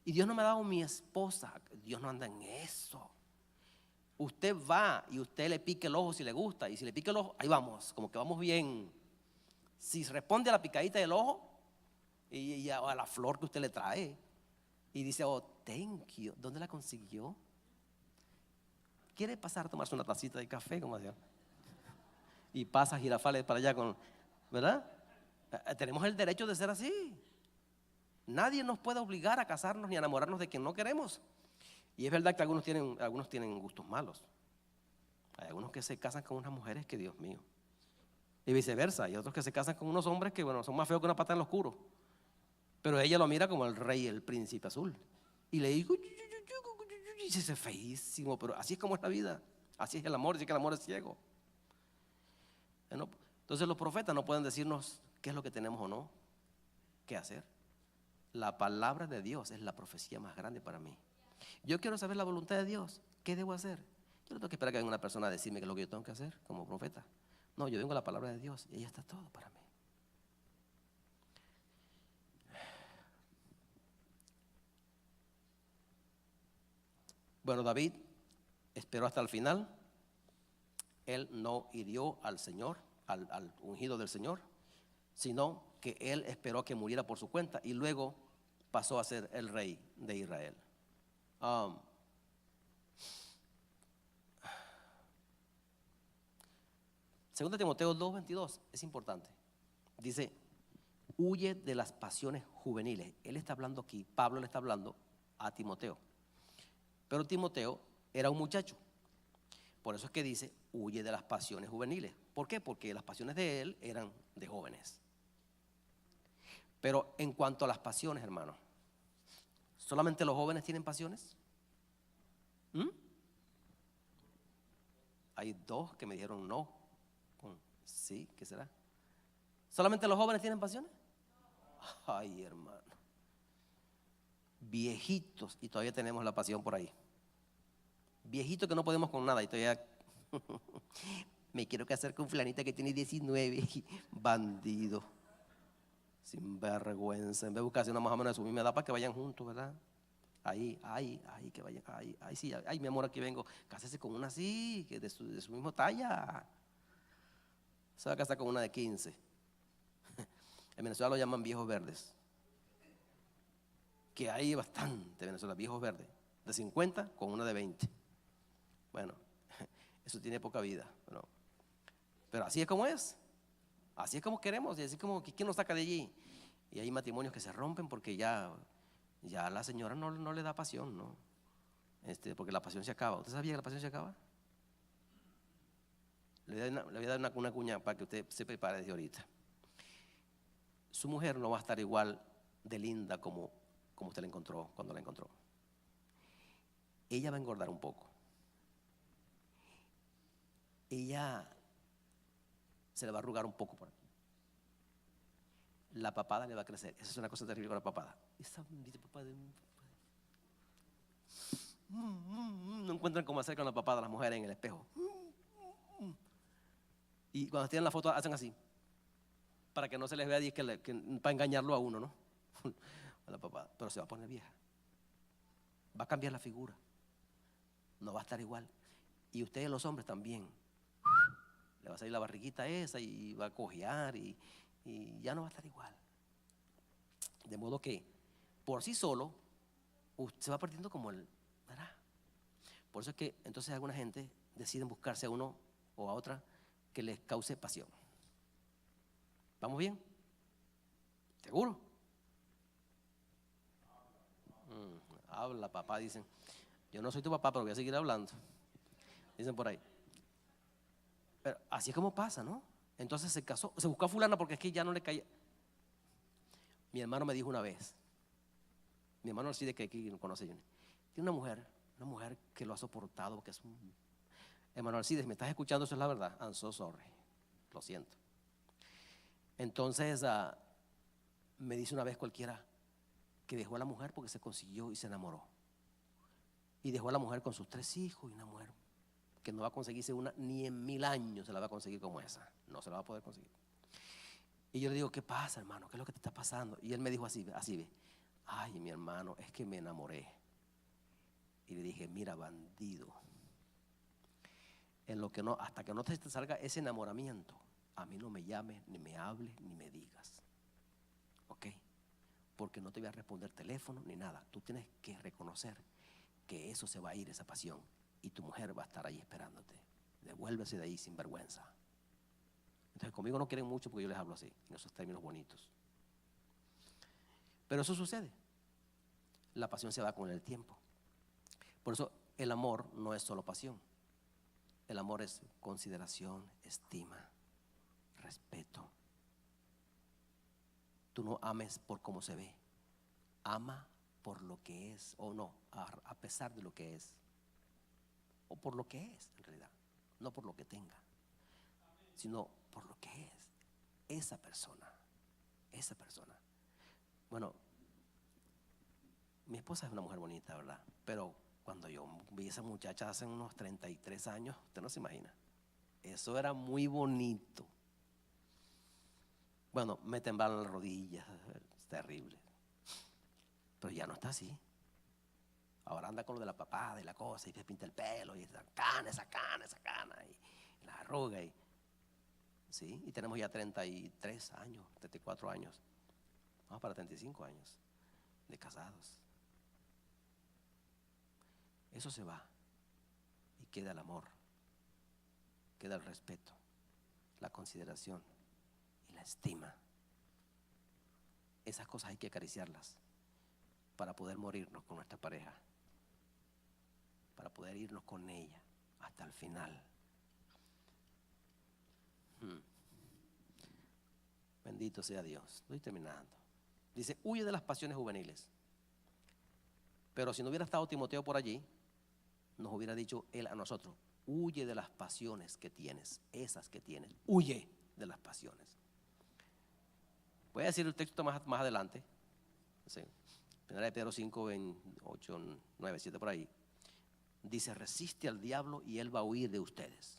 Speaker 1: Y Dios no me ha dado mi esposa. Dios no anda en eso. Usted va y usted le pique el ojo si le gusta. Y si le pique el ojo, ahí vamos, como que vamos bien. Si responde a la picadita del ojo y a la flor que usted le trae y dice, oh, thank you, ¿dónde la consiguió? ¿Quiere pasar a tomarse una tacita de café? Como decía. Y pasa Girafales para allá con, ¿verdad? Tenemos el derecho de ser así. Nadie nos puede obligar a casarnos ni a enamorarnos de quien no queremos. Y es verdad que algunos tienen gustos malos. Hay algunos que se casan con unas mujeres que, Dios mío. Y viceversa. Hay otros que se casan con unos hombres que, bueno, son más feos que una pata en lo oscuro. Pero ella lo mira como el rey, el príncipe azul. Y le digo, y dice, feísimo, pero así es como es la vida. Así es el amor, dice que el amor es ciego. Entonces los profetas no pueden decirnos qué es lo que tenemos o no, qué hacer. La palabra de Dios es la profecía más grande para mí. Yo quiero saber la voluntad de Dios. ¿Qué debo hacer? Yo no tengo que esperar que venga una persona a decirme qué es lo que yo tengo que hacer como profeta. No, yo vengo a la palabra de Dios y ahí está todo para mí. Bueno, David esperó hasta el final. Él no hirió al Señor, al ungido del Señor, sino que él esperó que muriera por su cuenta y luego pasó a ser el rey de Israel. Segunda Timoteo 2:22 es importante. Dice, huye de las pasiones juveniles. Él está hablando aquí, Pablo le está hablando a Timoteo. Pero Timoteo era un muchacho. Por eso es que dice, huye de las pasiones juveniles. ¿Por qué? Porque las pasiones de él eran de jóvenes. Pero en cuanto a las pasiones, hermano, ¿solamente los jóvenes tienen pasiones? Hay 2 que me dijeron no. Sí, ¿qué será? ¿Solamente los jóvenes tienen pasiones? Ay, hermano. Viejitos y todavía tenemos la pasión por ahí. Viejitos que no podemos con nada y todavía me quiero casar con fulanita que tiene 19. Bandido. Sin vergüenza. En vez de buscarse una más o menos de su misma edad para que vayan juntos, ¿verdad? Ahí, que vayan, ahí sí, ay, mi amor, aquí vengo. Cásese con una así, que de su misma talla. Se va a casar con una de 15. En Venezuela lo llaman viejos verdes. Que hay bastante en Venezuela, viejos verdes. De 50 con una de 20. Bueno, eso tiene poca vida. Pero así es como es. Así es como queremos. Y así es como, ¿quién nos saca de allí? Y hay matrimonios que se rompen porque ya la señora no le da pasión, ¿no? Porque la pasión se acaba. ¿Usted sabía que la pasión se acaba? Le voy a dar una cuña para que usted se prepare desde ahorita. Su mujer no va a estar igual de linda como usted la encontró cuando la encontró. Ella va a engordar un poco. Ella se le va a arrugar un poco por aquí. La papada le va a crecer. Esa es una cosa terrible con la papada. No encuentran cómo hacer con la papada las mujeres en el espejo. Y cuando tienen la foto hacen así, para que no se les vea para engañarlo a uno, ¿no? A la papada. Pero se va a poner vieja. Va a cambiar la figura. No va a estar igual. Y ustedes los hombres también. Le va a salir la barriguita esa y va a cojear y ya no va a estar igual. De modo que por sí solo se va perdiendo como ¿verdad? Por eso es que entonces alguna gente decide buscarse a uno o a otra que les cause pasión. ¿Vamos bien? ¿Seguro? Habla, papá, dicen. Yo no soy tu papá, pero voy a seguir hablando. Dicen por ahí. Pero así es como pasa, ¿no? Entonces se casó, se buscó a fulana porque es que ya no le caía. Mi hermano me dijo una vez, mi hermano sí de que aquí no conoce, tiene una mujer que lo ha soportado, que es un. Hermano Alcides, ¿me estás escuchando? Eso es la verdad. I'm so sorry. Lo siento. Entonces, me dice una vez cualquiera que dejó a la mujer porque se consiguió y se enamoró. Y dejó a la mujer con sus 3 hijos y una mujer que no va a conseguirse una ni en 1000 años se la va a conseguir como esa. No se la va a poder conseguir. Y yo le digo, ¿qué pasa, hermano? ¿Qué es lo que te está pasando? Y él me dijo así ve. Ay, mi hermano, es que me enamoré. Y le dije, mira, bandido, en lo que no, hasta que no te salga ese enamoramiento, a mí no me llames, ni me hables, ni me digas. ¿Ok? Porque no te voy a responder teléfono ni nada. Tú tienes que reconocer que eso se va a ir, esa pasión, y tu mujer va a estar ahí esperándote. Devuélvese de ahí sin vergüenza. Entonces conmigo no quieren mucho porque yo les hablo así, en esos términos bonitos. Pero eso sucede. La pasión se va con el tiempo. Por eso el amor no es solo pasión. El amor es consideración, estima, respeto. Tú no ames por cómo se ve. Ama por lo que es, o no, a pesar de lo que es. O por lo que es, en realidad. No por lo que tenga, sino por lo que es. Esa persona. Esa persona. Bueno, mi esposa es una mujer bonita, ¿verdad? Pero cuando yo vi a esa muchacha hace unos 33 años, usted no se imagina. Eso era muy bonito. Bueno, me temblaban las rodillas, es terrible. Pero ya no está así. Ahora anda con lo de la papada y la cosa, y se pinta el pelo, y esa cana, y la arruga. ¿Sí? Y tenemos ya 33 años, 34 años. Vamos para 35 años de casados. Eso se va y queda el amor, queda el respeto, la consideración y la estima. Esas cosas hay que acariciarlas para poder morirnos con nuestra pareja, para poder irnos con ella hasta el final. Bendito sea Dios. Estoy terminando. Dice, huye de las pasiones juveniles. Pero si no hubiera estado Timoteo por allí, nos hubiera dicho él a nosotros, huye de las pasiones que tienes, esas que tienes, huye de las pasiones. Voy a decir el texto más adelante. Sí. Primera de Pedro 5, 8, 9, 7 por ahí. Dice, resiste al diablo y él va a huir de ustedes.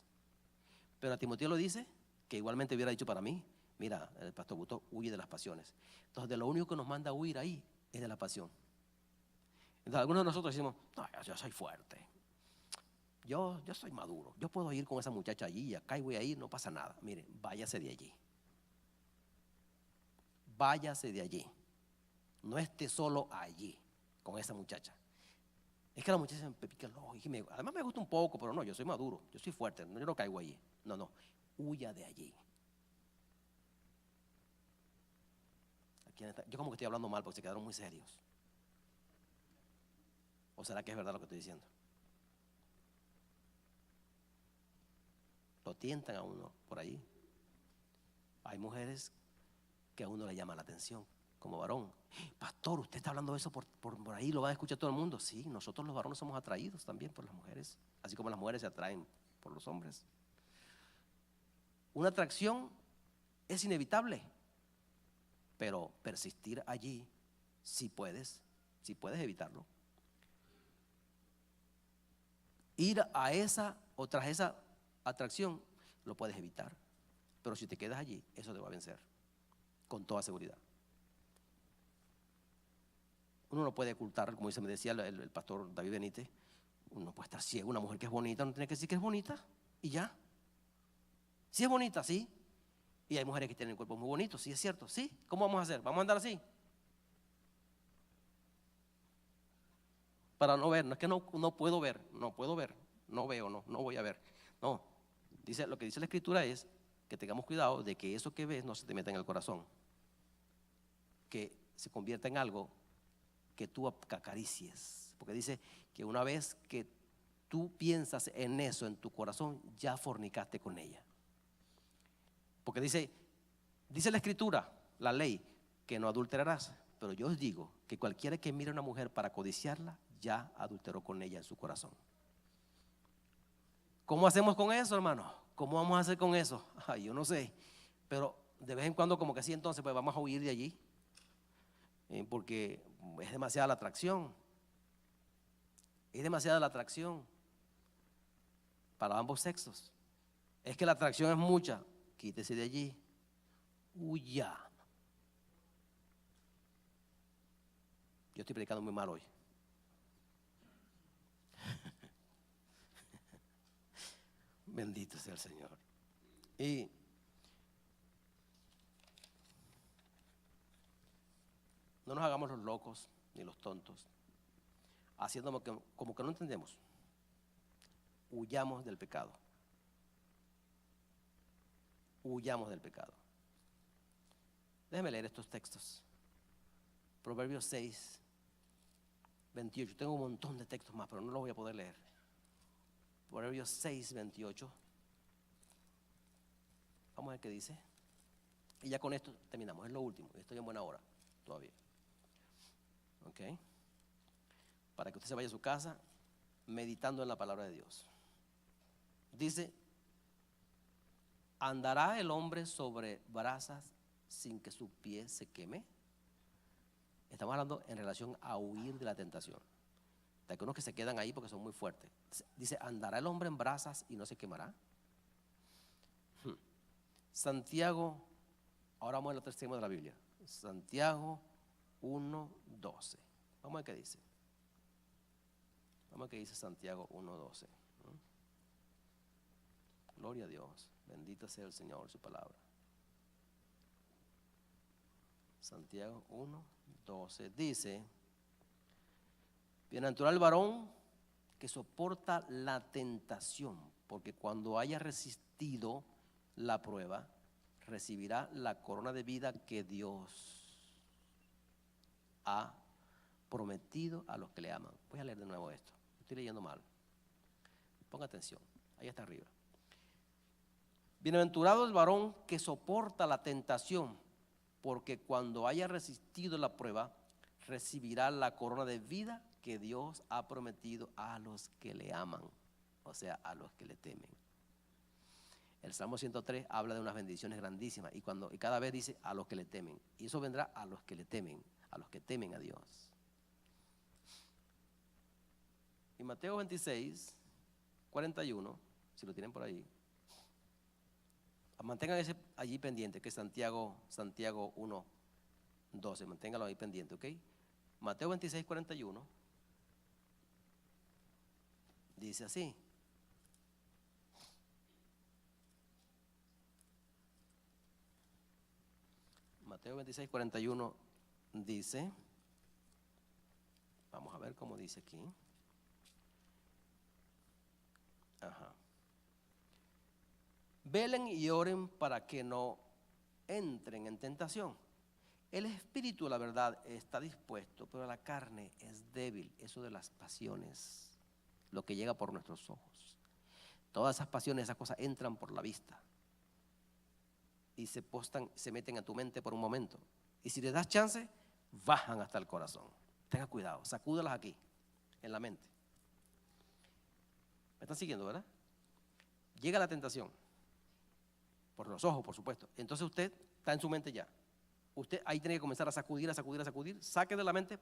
Speaker 1: Pero a Timoteo lo dice, que igualmente hubiera dicho para mí, mira, el pastor Buto huye de las pasiones. Entonces de lo único que nos manda a huir ahí es de la pasión. Entonces algunos de nosotros decimos, no, yo soy fuerte, yo soy maduro, yo puedo ir con esa muchacha allí y acá y voy a ir, no pasa nada. Miren, váyase de allí. Váyase de allí. No esté solo allí con esa muchacha. Es que la muchacha me pica el ojo. Además me gusta un poco, pero no, yo soy maduro, yo soy fuerte, yo no caigo allí. No, huya de allí. Yo como que estoy hablando mal porque se quedaron muy serios. ¿O será que es verdad lo que estoy diciendo? Lo tientan a uno por ahí. Hay mujeres que a uno le llama la atención como varón. Pastor, usted está hablando de eso por ahí, lo va a escuchar todo el mundo. Sí, nosotros los varones somos atraídos también por las mujeres, así como las mujeres se atraen por los hombres. Una atracción es inevitable, pero persistir allí, si puedes evitarlo. Ir a esa o tras esa atracción lo puedes evitar, pero si te quedas allí, eso te va a vencer con toda seguridad. Uno no puede ocultar, como me decía el pastor David Benítez, uno puede estar ciego. Una mujer que es bonita no tiene que decir que es bonita y ya. Si es bonita, sí. Y hay mujeres que tienen cuerpos muy bonitos, sí, es cierto, sí. ¿Cómo vamos a hacer? ¿Vamos a andar así? Para no ver, no es que no puedo ver, no veo, no voy a ver. No, lo que dice la Escritura es que tengamos cuidado de que eso que ves no se te meta en el corazón, que se convierta en algo que tú acaricies, porque dice que una vez que tú piensas en eso en tu corazón, ya fornicaste con ella. Porque dice la Escritura, la ley, que no adulterarás. Pero yo os digo que cualquiera que mire a una mujer para codiciarla, ya adulteró con ella en su corazón. ¿Cómo hacemos con eso, hermano? ¿Cómo vamos a hacer con eso? Ay, yo no sé. Pero de vez en cuando como que sí, entonces pues vamos a huir de allí. Porque es demasiada la atracción. Es demasiada la atracción para ambos sexos. Es que la atracción es mucha. Quítese de allí. Huya. Yo estoy predicando muy mal hoy. Bendito sea el Señor. Y no nos hagamos los locos ni los tontos, haciendo como que no entendemos. Huyamos del pecado. Huyamos del pecado. Déjeme leer estos textos. Proverbios 6, 28. Tengo un montón de textos más, pero no los voy a poder leer. Proverbios 6, 28. Vamos a ver qué dice. Y ya con esto terminamos. Es lo último. Estoy en buena hora todavía. Ok. Para que usted se vaya a su casa meditando en la palabra de Dios. Dice: ¿andará el hombre sobre brasas sin que su pie se queme? Estamos hablando en relación a huir de la tentación. De que unos que se quedan ahí porque son muy fuertes. Dice: ¿andará el hombre en brasas y no se quemará? Santiago, ahora vamos al otro extremo de la Biblia. Santiago 1:12. Vamos a ver qué dice. Vamos a ver qué dice Santiago 1:12. Gloria a Dios. Bendito sea el Señor, su palabra. Santiago 1:12 dice: bienaventurado el varón que soporta la tentación, porque cuando haya resistido la prueba, recibirá la corona de vida que Dios ha prometido a los que le aman. Voy a leer de nuevo esto. Estoy leyendo mal. Ponga atención. Ahí está arriba. Bienaventurado el varón que soporta la tentación, porque cuando haya resistido la prueba, recibirá la corona de vida que Dios ha prometido a los que le aman, o sea, a los que le temen. El Salmo 103 habla de unas bendiciones grandísimas y cada vez dice a los que le temen. Y eso vendrá a los que le temen, a los que temen a Dios. Y Mateo 26, 41, si lo tienen por ahí, mantengan ese allí pendiente, que es Santiago 1:12, manténgalo ahí pendiente, ¿ok? Mateo 26, 41 dice así: Mateo 26, 41 dice, vamos a ver cómo dice aquí. Ajá. Velen y oren para que no entren en tentación. El espíritu, la verdad, está dispuesto, pero la carne es débil. Eso de las pasiones, lo que llega por nuestros ojos. Todas esas pasiones, esas cosas entran por la vista y se meten a tu mente por un momento. Y si les das chance, bajan hasta el corazón. Tenga cuidado, sacúdalas aquí, en la mente. ¿Me están siguiendo, verdad? Llega la tentación, por los ojos, por supuesto. Entonces usted está en su mente ya. Usted ahí tiene que comenzar a sacudir, saque de la mente,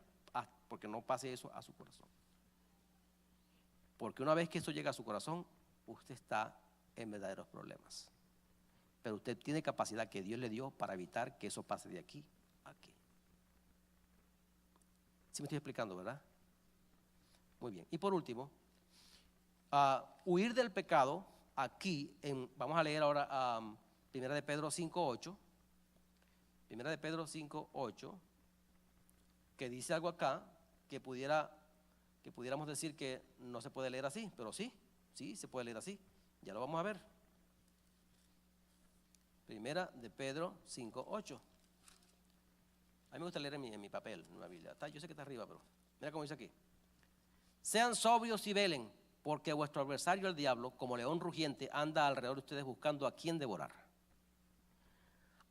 Speaker 1: porque no pase eso a su corazón. Porque una vez que eso llega a su corazón, usted está en verdaderos problemas. Pero usted tiene capacidad que Dios le dio para evitar que eso pase de aquí a aquí. ¿Sí me estoy explicando, verdad? Muy bien. Y por último, huir del pecado, aquí, vamos a leer ahora 1 de Pedro 5:8. 1 de Pedro 5:8, que dice algo acá que pudiéramos decir que no se puede leer así, pero sí se puede leer así. Ya lo vamos a ver. 1 de Pedro 5:8. A mí me gusta leer en mi papel, en la Biblia. Yo sé que está arriba, pero mira cómo dice aquí. Sean sobrios y velen, porque vuestro adversario el diablo, como león rugiente, anda alrededor de ustedes buscando a quien devorar.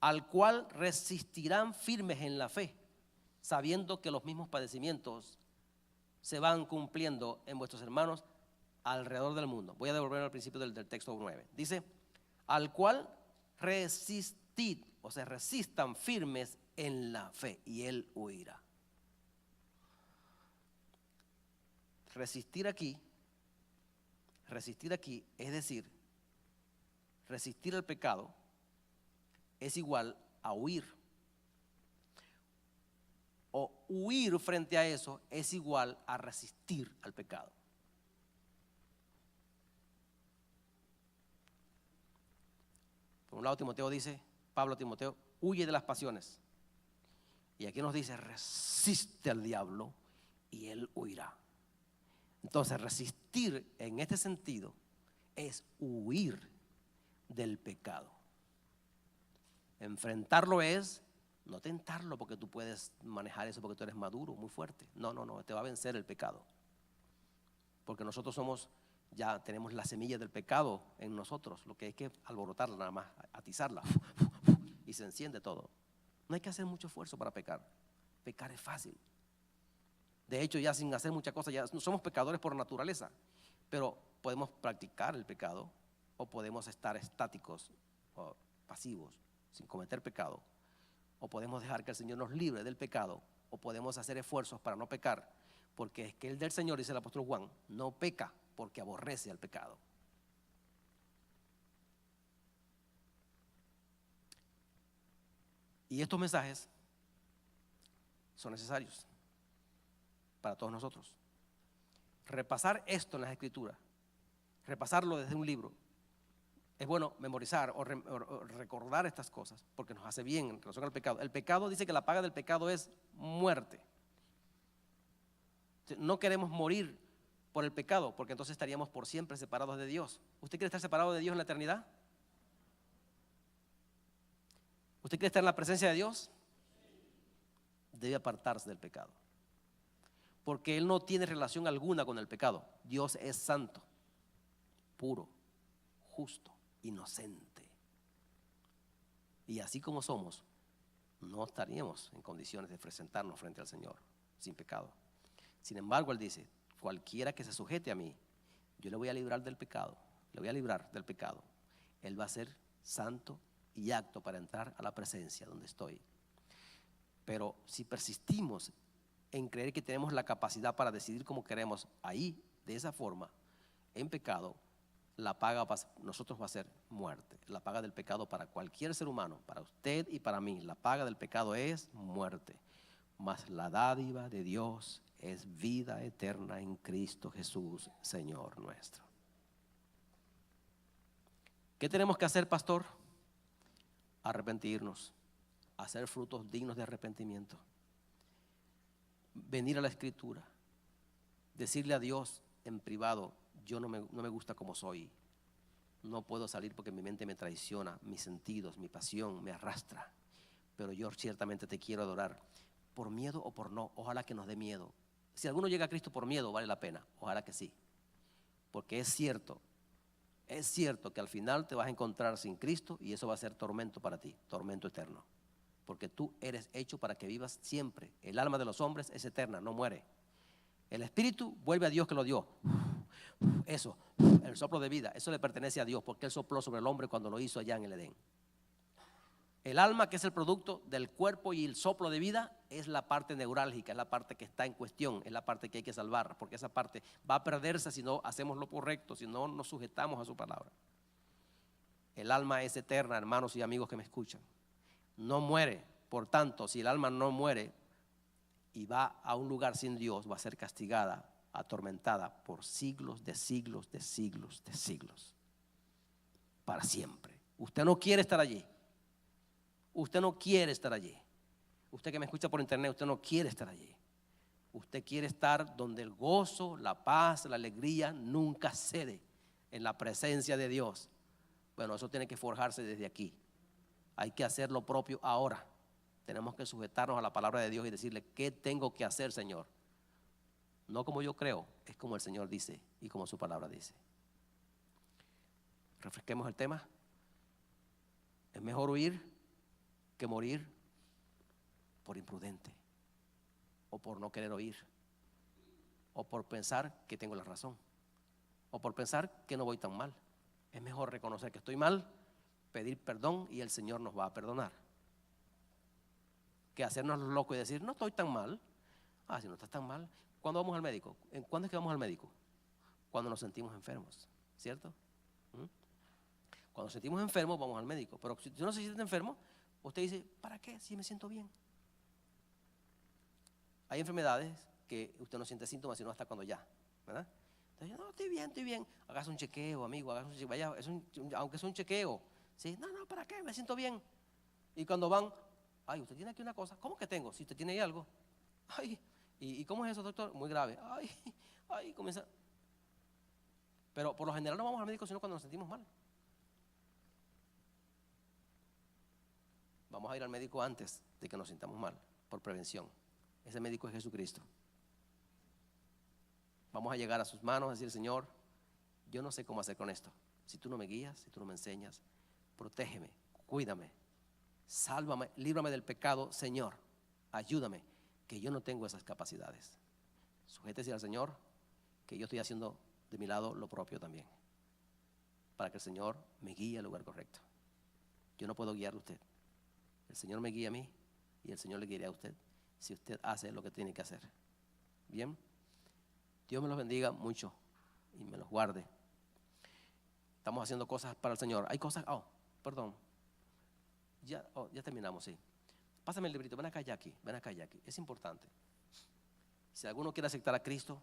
Speaker 1: al cual resistirán firmes en la fe, sabiendo que los mismos padecimientos se van cumpliendo en vuestros hermanos alrededor del mundo. Voy a devolver al principio del texto 9. Dice, al cual resistid, o sea, resistan firmes en la fe, y él huirá. Resistir aquí es decir, resistir al pecado es igual a huir. O huir frente a eso es igual a resistir al pecado. Por un lado Timoteo dice, Pablo a Timoteo, huye de las pasiones. Y aquí nos dice, resiste al diablo y él huirá. Entonces resistir en este sentido es huir del pecado. Enfrentarlo es no tentarlo porque tú puedes manejar eso porque tú eres maduro, muy fuerte. No, te va a vencer el pecado. Porque nosotros ya tenemos la semilla del pecado en nosotros. Lo que hay que alborotarla nada más, atizarla y se enciende todo. No hay que hacer mucho esfuerzo para pecar. Pecar es fácil. De hecho, ya sin hacer muchas cosas, ya no somos pecadores por naturaleza. Pero podemos practicar el pecado o podemos estar estáticos o pasivos sin cometer pecado. O podemos dejar que el Señor nos libre del pecado, o podemos hacer esfuerzos para no pecar, porque es que el del Señor, dice el apóstol Juan, no peca porque aborrece al pecado. Y estos mensajes son necesarios para todos nosotros. Repasar esto en las Escrituras, repasarlo desde un libro, es bueno memorizar o recordar estas cosas porque nos hace bien en relación al pecado. El pecado dice que la paga del pecado es muerte. No queremos morir por el pecado porque entonces estaríamos por siempre separados de Dios. ¿Usted quiere estar separado de Dios en la eternidad? ¿Usted quiere estar en la presencia de Dios? Debe apartarse del pecado porque Él no tiene relación alguna con el pecado. Dios es santo, puro, justo, inocente. Y así como somos, no estaríamos en condiciones de presentarnos frente al Señor sin pecado. Sin embargo, Él dice, cualquiera que se sujete a mí, yo le voy a librar del pecado, le voy a librar del pecado. Él va a ser santo y apto para entrar a la presencia donde estoy. Pero si persistimos en creer que tenemos la capacidad para decidir como queremos ahí, de esa forma, en pecado, la paga para nosotros va a ser muerte. La paga del pecado para cualquier ser humano, para usted y para mí, la paga del pecado es muerte. Mas la dádiva de Dios es vida eterna en Cristo Jesús, Señor nuestro. ¿Qué tenemos que hacer, pastor? Arrepentirnos, hacer frutos dignos de arrepentimiento, venir a la Escritura, decirle a Dios en privado, yo no me gusta como soy, no puedo salir porque mi mente me traiciona, mis sentidos, mi pasión me arrastra, pero yo ciertamente te quiero adorar, por miedo o por no, ojalá que nos dé miedo. Si alguno llega a Cristo por miedo, vale la pena, ojalá que sí, porque es cierto que al final te vas a encontrar sin Cristo y eso va a ser tormento para ti, tormento eterno, porque tú eres hecho para que vivas siempre. El alma de los hombres es eterna, no muere. El espíritu vuelve a Dios que lo dio. Eso, el soplo de vida, eso le pertenece a Dios porque Él sopló sobre el hombre cuando lo hizo allá en el Edén. El alma, que es el producto del cuerpo y el soplo de vida, es la parte neurálgica, es la parte que está en cuestión, es la parte que hay que salvar, porque esa parte va a perderse si no hacemos lo correcto, si no nos sujetamos a su palabra. El alma es eterna, hermanos y amigos que me escuchan. No muere, por tanto, si el alma no muere y va a un lugar sin Dios, va a ser castigada, atormentada por siglos de siglos de siglos de siglos, para siempre. Usted no quiere estar allí. Usted no quiere estar allí. Usted que me escucha por internet, usted no quiere estar allí. Usted quiere estar donde el gozo, la paz, la alegría nunca cede, en la presencia de Dios. Bueno, eso tiene que forjarse desde aquí. Hay que hacer lo propio ahora. Tenemos que sujetarnos a la palabra de Dios y decirle, ¿qué tengo que hacer, Señor? No como yo creo, es como el Señor dice y como su palabra dice. Refresquemos el tema. ¿Es mejor huir que morir por imprudente, o por no querer oír, o por pensar que tengo la razón, o por pensar que no voy tan mal. Es mejor reconocer que estoy mal, pedir perdón y el Señor nos va a perdonar, que hacernos los locos y decir, no estoy tan mal. Si no estás tan mal. ¿Cuándo vamos al médico? ¿Cuándo es que vamos al médico? Cuando nos sentimos enfermos, ¿cierto? Cuando nos sentimos enfermos vamos al médico. Pero si usted no se siente enfermo, usted dice, ¿para qué? Si me siento bien. Hay enfermedades que usted no siente síntomas sino hasta cuando ya, ¿verdad? Entonces, no, estoy bien. Hágase un chequeo, amigo, hágase un chequeo, vaya, aunque sea un chequeo. ¿Sí? No, ¿para qué? Me siento bien. Y cuando van, usted tiene aquí una cosa. ¿Cómo que tengo? Si usted tiene ahí algo. ¿Y cómo es eso, doctor? Muy grave. Comienza. Pero por lo general no vamos al médico sino cuando nos sentimos mal. Vamos a ir al médico antes de que nos sintamos mal, por prevención. Ese médico es Jesucristo. Vamos a llegar a sus manos y decir, Señor, yo no sé cómo hacer con esto. Si tú no me guías, si tú no me enseñas, protégeme, cuídame, sálvame, líbrame del pecado, Señor, ayúdame, que yo no tengo esas capacidades. Sujétese al Señor, que yo estoy haciendo de mi lado lo propio también, para que el Señor me guíe al lugar correcto. Yo no puedo guiarle a usted. El Señor me guía a mí y el Señor le guiará a usted si usted hace lo que tiene que hacer. Bien, Dios me los bendiga mucho y me los guarde. Estamos haciendo cosas para el Señor. Hay cosas, perdón, ya terminamos, sí. Pásame el librito, ven acá, Jackie. Es importante. Si alguno quiere aceptar a Cristo,